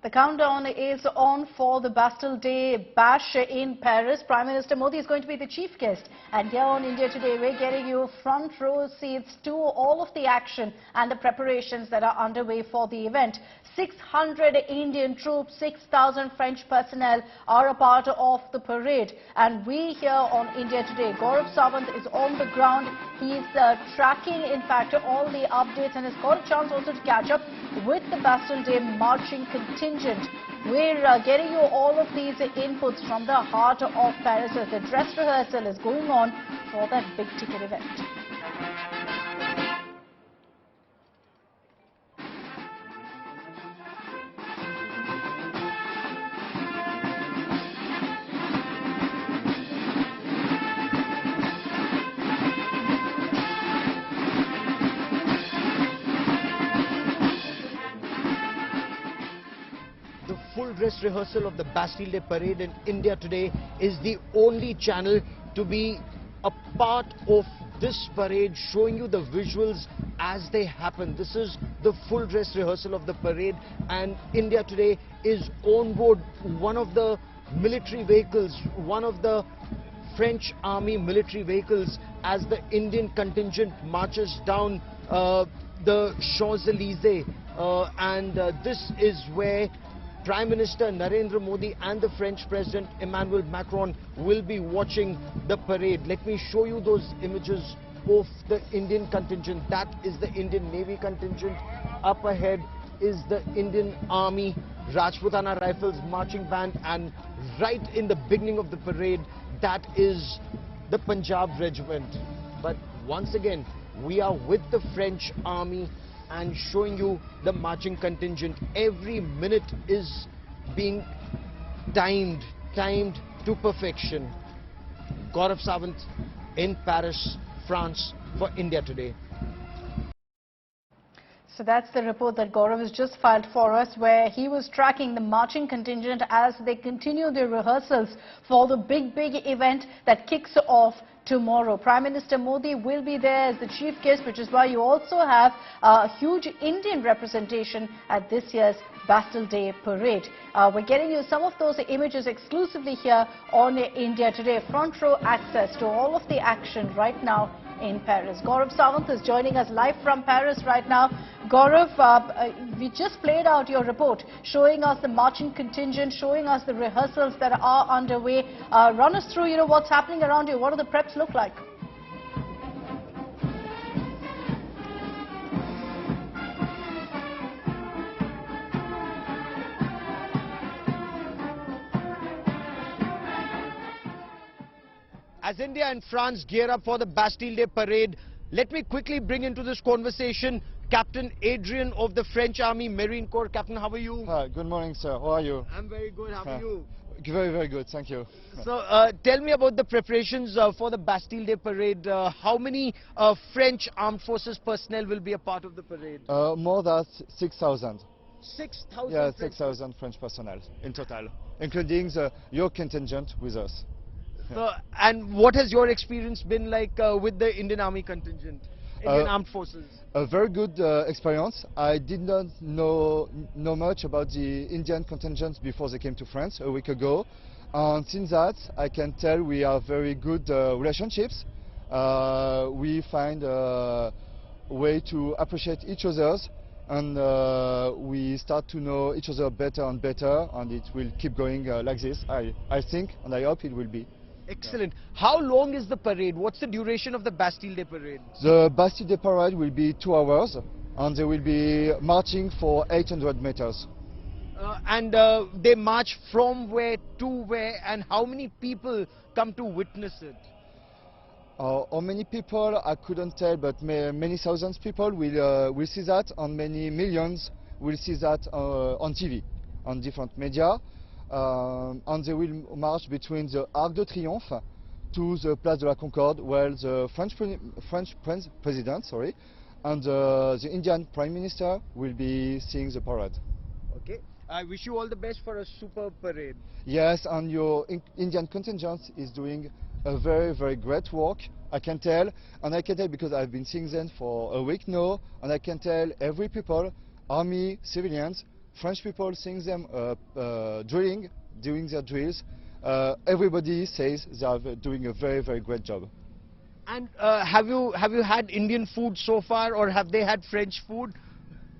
The countdown is on for the Bastille Day bash in Paris. Prime Minister Modi is going to be the chief guest. And here on India Today, we're getting you front row seats to all of the action and the preparations that are underway for the event. 600 Indian troops, 6,000 French personnel are a part of the parade. And we here on India Today, Gaurav Savant is on the ground. He's tracking, in fact, all the updates and has got a chance also to catch up with the Bastille Day marching contingent. We're getting you all of these inputs from the heart of Paris as the dress rehearsal is going on for that big ticket event. Full dress rehearsal of the Bastille Day parade in India Today is the only channel to be a part of this parade, showing you the visuals as they happen. This is the full dress rehearsal of the parade, and India Today is on board one of the military vehicles, one of the French Army military vehicles, as the Indian contingent marches down the Champs-Élysées, and this is where Prime Minister Narendra Modi and the French President Emmanuel Macron will be watching the parade. Let me show you those images of the Indian contingent. That is the Indian Navy contingent. Up ahead is the Indian Army Rajputana Rifles marching band, and right in the beginning of the parade, that is the Punjab regiment. But once again, we are with the French Army and showing you the marching contingent. Every minute is being timed to perfection. Gaurav Savant in Paris, France for India Today. So that's the report that Gaurav has just filed for us, where he was tracking the marching contingent as they continue their rehearsals for the big event that kicks off tomorrow. Prime Minister Modi will be there as the chief guest, which is why you also have a huge Indian representation at this year's Bastille Day parade. We're getting you some of those images exclusively here on India Today. Front row access to all of the action right now in Paris. Gaurav Savant is joining us live from Paris right now. Gaurav, we just played out your report showing us the marching contingent, showing us the rehearsals that are underway. Run us through, what's happening around you. What do the preps look like? As India and France gear up for the Bastille Day parade, let me quickly bring into this conversation Captain Adrian of the French Army Marine Corps. Captain, how are you? Hi, good morning, sir. How are you? I'm very good. How are you? Very, very good. Thank you. So, tell me about the preparations for the Bastille Day parade. How many French Armed Forces personnel will be a part of the parade? More than 6,000. 6,000? Yeah, 6,000 French personnel in total, including your contingent with us. So, and what has your experience been like with the Indian Army contingent, Indian Armed Forces? A very good experience. I did not know much about the Indian contingent before they came to France a week ago. And since that, I can tell we have very good relationships. We find a way to appreciate each other's, and we start to know each other better and better, and it will keep going like this. I think, and I hope it will be. Excellent. How long is the parade? What's the duration of the Bastille Day parade? The Bastille Day parade will be 2 hours, and they will be marching for 800 meters. And they march from where to where, and how many people come to witness it? How many people, I couldn't tell, but many thousands people will see that, and many millions will see that on TV, on different media. And they will march between the Arc de Triomphe to the Place de la Concorde, where the French President and the Indian Prime Minister will be seeing the parade. Okay. I wish you all the best for a superb parade. Yes, and your Indian contingent is doing a very, very great work. I can tell, and I can tell because I've been seeing them for a week now, and I can tell every people, army, civilians, French people seeing them drilling, doing their drills. Everybody says they are doing a very, very great job. And have you had Indian food so far, or have they had French food?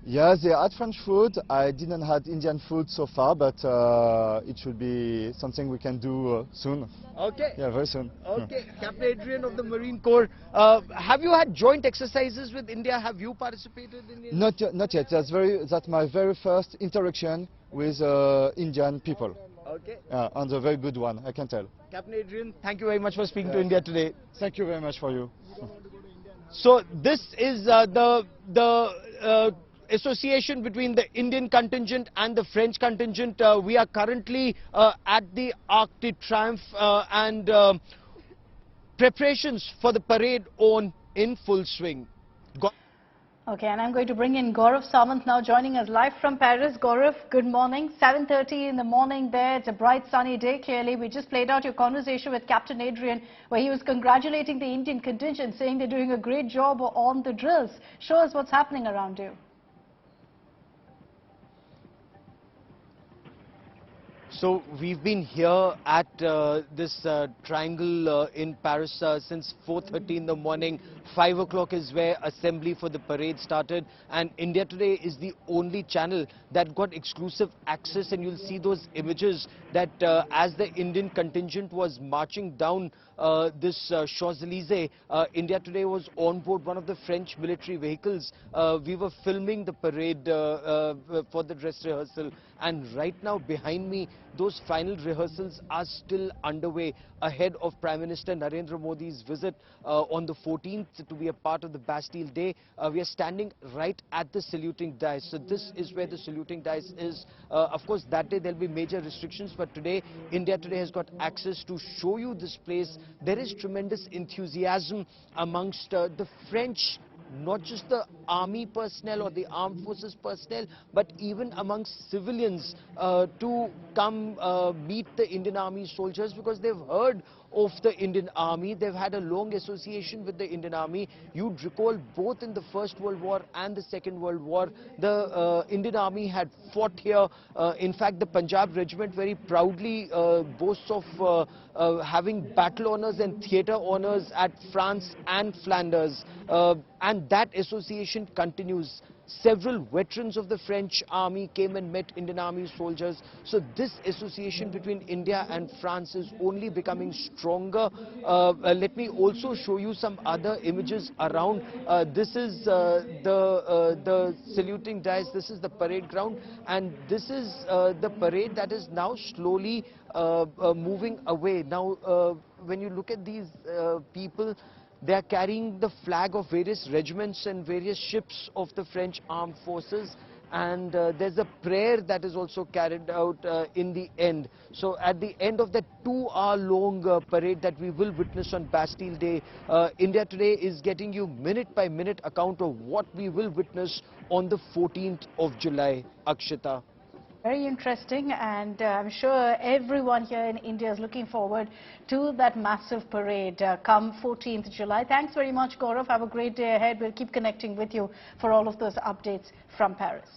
Yes, they had French food. I didn't have Indian food so far, but it should be something we can do soon. Okay. Yeah, very soon. Okay, Captain Adrian of the Marine Corps. Have you had joint exercises with India? Have you participated in it? Not yet. That's my very first interaction with Indian people. Okay. And a very good one, I can tell. Captain Adrian, thank you very much for speaking to India today. Thank you very much for you. So this is the association between the Indian contingent and the French contingent. We are currently at the Arc de Triomphe and preparations for the parade on in full swing. Okay, and I'm going to bring in Gaurav Savant now, joining us live from Paris. Gaurav, good morning. 7:30 in the morning there. It's a bright sunny day, clearly. We just played out your conversation with Captain Adrian, where he was congratulating the Indian contingent, saying they're doing a great job on the drills. Show us what's happening around you. So we've been here at this triangle in Paris since 4:30 in the morning. 5 o'clock is where assembly for the parade started, and India Today is the only channel that got exclusive access, and you'll see those images that as the Indian contingent was marching down this Champs-Élysées, India Today was on board one of the French military vehicles. We were filming the parade for the dress rehearsal, and right now behind me those final rehearsals are still underway ahead of Prime Minister Narendra Modi's visit on the 14th to be a part of the Bastille Day. We are standing right at the saluting dais. So this is where the saluting dais is. Of course, that day there will be major restrictions, but today India Today has got access to show you this place. There is tremendous enthusiasm amongst the French, not just the army personnel or the armed forces personnel, but even amongst civilians to come meet the Indian Army soldiers, because they've heard of the Indian Army. They've had a long association with the Indian Army. You'd recall both in the First World War and the Second World War, the Indian Army had fought here. In fact, the Punjab regiment very proudly boasts of having battle honours and theatre honours at France and Flanders. And that association continues. Several veterans of the French army came and met Indian Army soldiers. So this association between India and France is only becoming stronger. Let me also show you some other images around. This is the saluting dais. This is the parade ground, and this is the parade that is now slowly moving away. Now, when you look at these people, they are carrying the flag of various regiments and various ships of the French armed forces, and there's a prayer that is also carried out in the end. So at the end of that 2-hour-long parade that we will witness on Bastille Day, India Today is getting you minute-by-minute account of what we will witness on the 14th of July. Akshita. Very interesting, and I'm sure everyone here in India is looking forward to that massive parade come 14th July. Thanks very much, Gaurav. Have a great day ahead. We'll keep connecting with you for all of those updates from Paris.